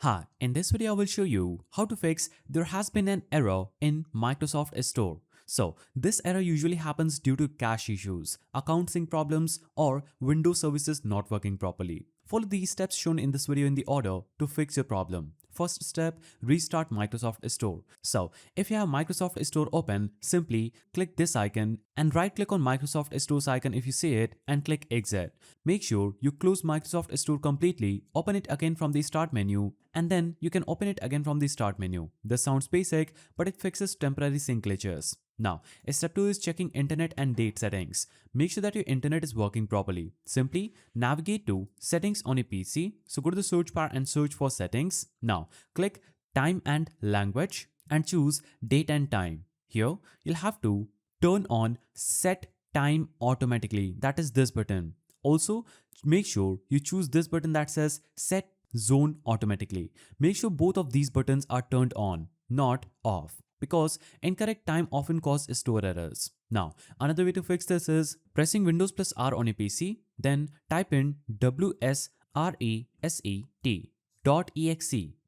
Hi, in this video I will show you how to fix there has been an error in Microsoft Store. So this error usually happens due to cache issues, account sync problems or Windows services not working properly. Follow these steps shown in this video in the order to fix your problem. First step, restart Microsoft Store. So if you have Microsoft Store open, simply click this icon and right click on Microsoft Store's icon if you see it and click exit. Make sure you close Microsoft Store completely, open it again from the start menu and then you can open it again from the start menu. This sounds basic, but it fixes temporary sync glitches. Now, step 2 is checking internet and date settings. Make sure that your internet is working properly. Simply navigate to settings on your PC. So go to the search bar and search for settings. Now, click time and language and choose date and time. Here, you'll have to turn on set time automatically. That is this button. Also, make sure you choose this button that says set zone automatically. Make sure both of these buttons are turned on, not off, because incorrect time often causes store errors. Now, another way to fix this is pressing Windows plus R on your PC, then type in wsreset.exe,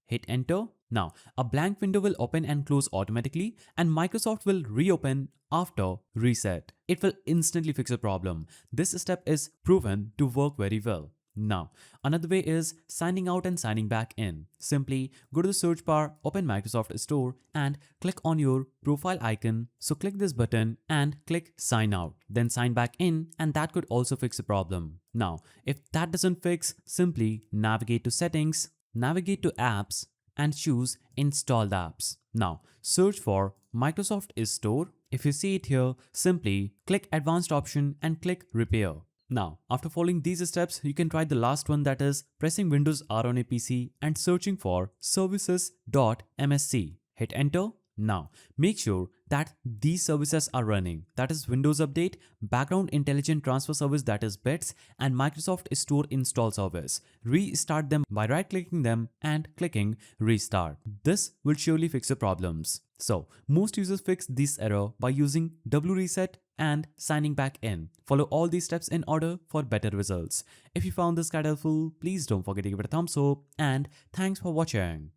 hit enter. Now, a blank window will open and close automatically and Microsoft will reopen after reset. It will instantly fix a problem. This step is proven to work very well. Now, another way is signing out and signing back in. Simply go to the search bar, open Microsoft Store and click on your profile icon. So click this button and click sign out, then sign back in and that could also fix the problem. Now, if that doesn't fix, simply navigate to settings, navigate to apps and choose installed apps. Now, search for Microsoft Store. If you see it here, simply click advanced option and click repair. Now, after following these steps, you can try the last one, that is pressing Windows R on a PC and searching for services.msc. Hit enter. Now, make sure that these services are running, that is Windows Update, Background Intelligent Transfer Service, that is BITS, and Microsoft Store Install Service. Restart them by right-clicking them and clicking Restart. This will surely fix your problems. So, most users fix this error by using wreset and signing back in. Follow all these steps in order for better results. If you found this guide helpful, please don't forget to give it a thumbs up and thanks for watching.